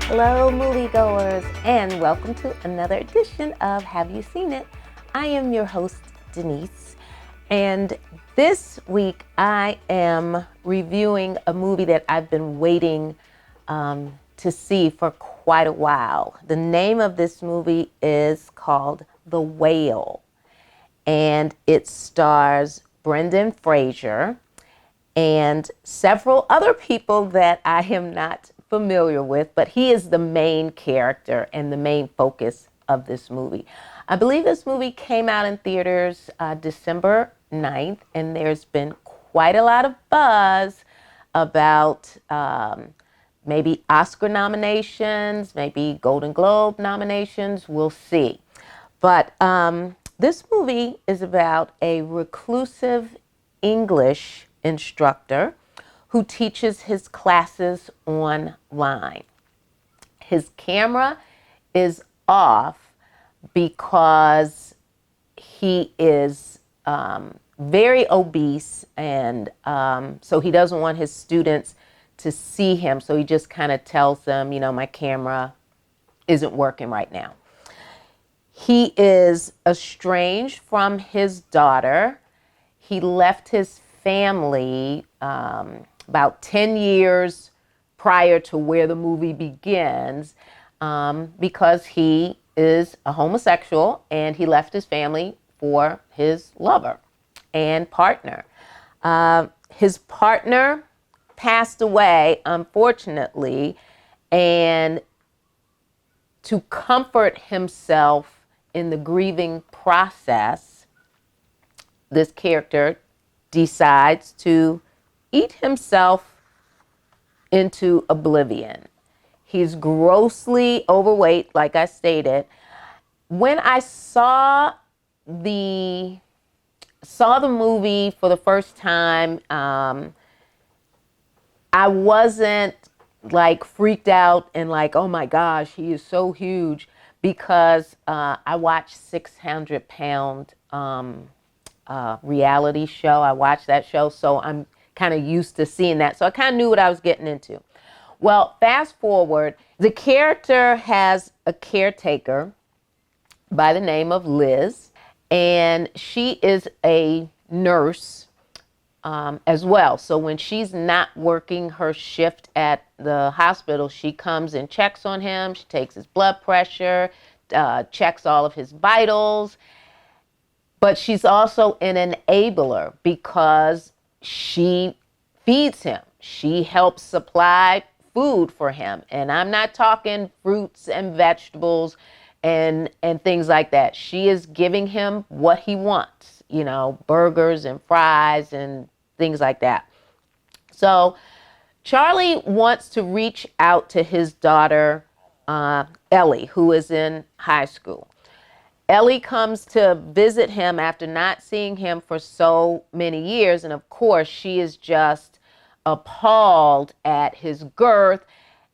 Hello, moviegoers, and welcome to another edition of Have You Seen It? I am your host, Denise, and this week I am reviewing a movie that I've been waiting to see for quite a while. The name of this movie is called The Whale, and it stars Brendan Fraser and several other people that I am not familiar with, but he is the main character and the main focus of this movie. I believe this movie came out in theaters December 9th, and there's been quite a lot of buzz about maybe Oscar nominations, maybe Golden Globe nominations. We'll see. But this movie is about a reclusive English instructor who teaches his classes online. His camera is off because he is very obese, and so he doesn't want his students to see him. So he just kind of tells them, my camera isn't working right now. He is estranged from his daughter. He left his family about 10 years prior to where the movie begins because he is a homosexual, and he left his family for his lover and partner. His partner passed away, unfortunately, and to comfort himself in the grieving process, this character decides to eat himself into oblivion. He's grossly overweight, like I stated. When I saw the movie for the first time, I wasn't like freaked out and like, oh my gosh, he is so huge, because I watched 600-Pound reality show. I watched that show, so I'm kind of used to seeing that. So I kind of knew what I was getting into. Well, fast forward, the character has a caretaker by the name of Liz, and she is a nurse as well. So when she's not working her shift at the hospital, she comes and checks on him. She takes his blood pressure, checks all of his vitals. But she's also an enabler because she feeds him. She helps supply food for him. And I'm not talking fruits and vegetables and things like that. She is giving him what he wants, burgers and fries and things like that. So Charlie wants to reach out to his daughter, Ellie, who is in high school. Ellie comes to visit him after not seeing him for so many years. And of course, she is just appalled at his girth.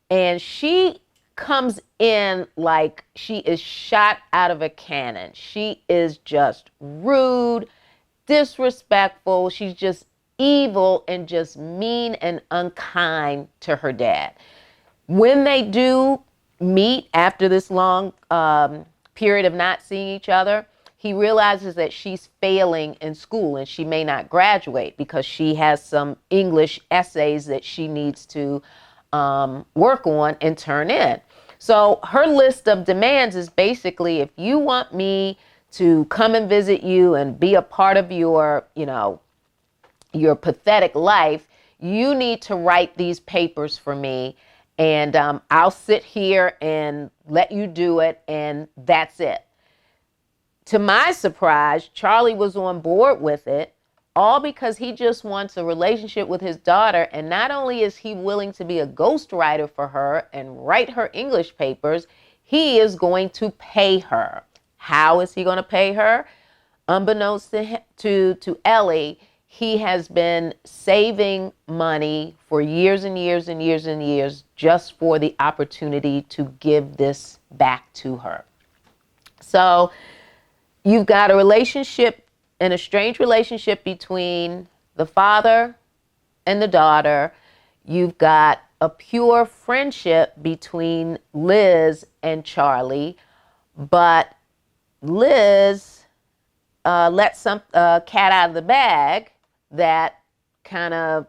And she comes in like she is shot out of a cannon. She is just rude, disrespectful. She's just evil and just mean and unkind to her dad. When they do meet after this long period of not seeing each other, he realizes that she's failing in school and she may not graduate because she has some English essays that she needs to work on and turn in. So her list of demands is basically, if you want me to come and visit you and be a part of your pathetic life, you need to write these papers for me, and I'll sit here and let you do it, and that's it. To my surprise, Charlie was on board with it, all because he just wants a relationship with his daughter. And not only is he willing to be a ghostwriter for her and write her English papers, he is going to pay her. How is he going to pay her? Unbeknownst to Ellie, he has been saving money for years and years and years and years just for the opportunity to give this back to her. So you've got a relationship, an estranged relationship between the father and the daughter. You've got a pure friendship between Liz and Charlie, but Liz let some cat out of the bag that kind of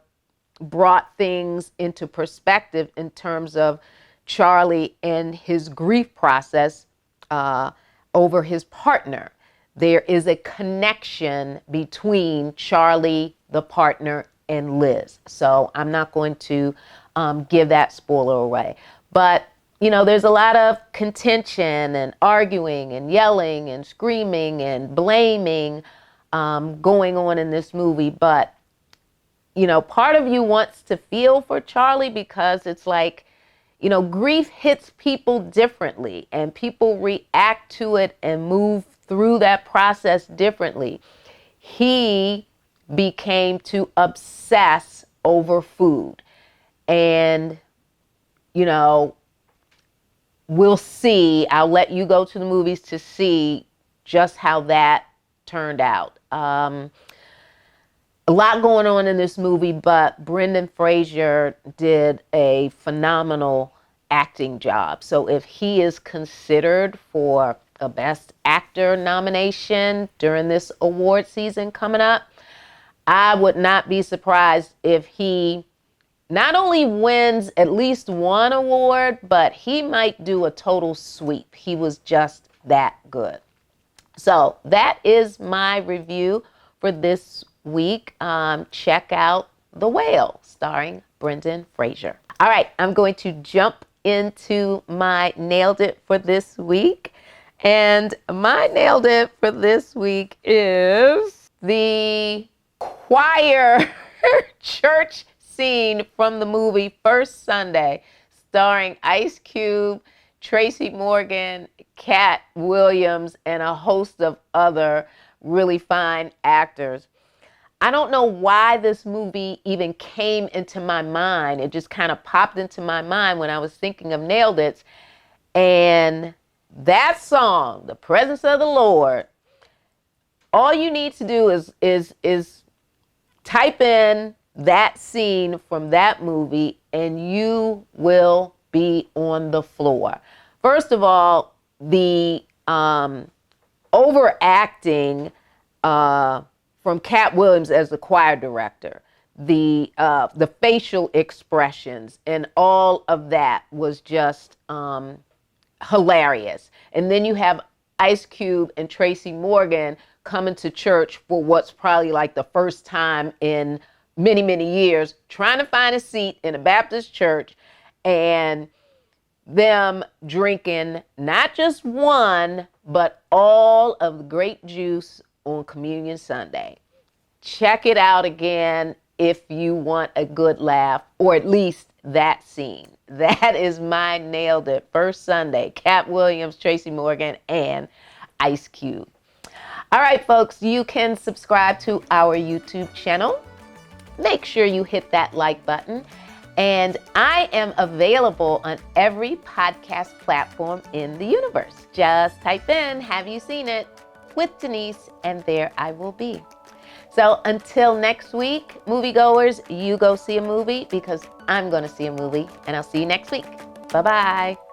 brought things into perspective in terms of Charlie and his grief process over his partner. There is a connection between Charlie, the partner, and Liz. So I'm not going to give that spoiler away. But, you know, there's a lot of contention and arguing and yelling and screaming and blaming going on in this movie. But, you know, part of you wants to feel for Charlie because it's like, you know, grief hits people differently and people react to it and move through that process differently. He became to obsess over food. And, you know, we'll see. I'll let you go to the movies to see just how that turned out. A lot going on in this movie, but Brendan Fraser did a phenomenal acting job. So if he is considered for a Best Actor nomination during this award season coming up, I would not be surprised if he not only wins at least one award, but he might do a total sweep. He was just that good. So that is my review for this week. Check out The Whale, starring Brendan Fraser. All right, I'm going to jump into my Nailed It for this week. And my Nailed It for this week is the choir church scene from the movie First Sunday, starring Ice Cube, Tracy Morgan, Cat Williams, and a host of other really fine actors. I don't know why this movie even came into my mind. It just kind of popped into my mind when I was thinking of Nailed It. And that song, The Presence of the Lord, all you need to do is type in that scene from that movie and you will be on the floor. First of all, the overacting from Cat Williams as the choir director, the facial expressions and all of that was just hilarious. And then you have Ice Cube and Tracy Morgan coming to church for what's probably like the first time in many, many years, trying to find a seat in a Baptist church, and them drinking not just one, but all of the grape juice on Communion Sunday. Check it out again if you want a good laugh, or at least that scene. That is my Nailed It. First Sunday, Cat Williams, Tracy Morgan, and Ice Cube. All right, folks, you can subscribe to our YouTube channel. Make sure you hit that like button. And I am available on every podcast platform in the universe. Just type in, "Have you seen it?" with Denise, and there I will be. So until next week, moviegoers, you go see a movie because I'm going to see a movie, and I'll see you next week. Bye-bye.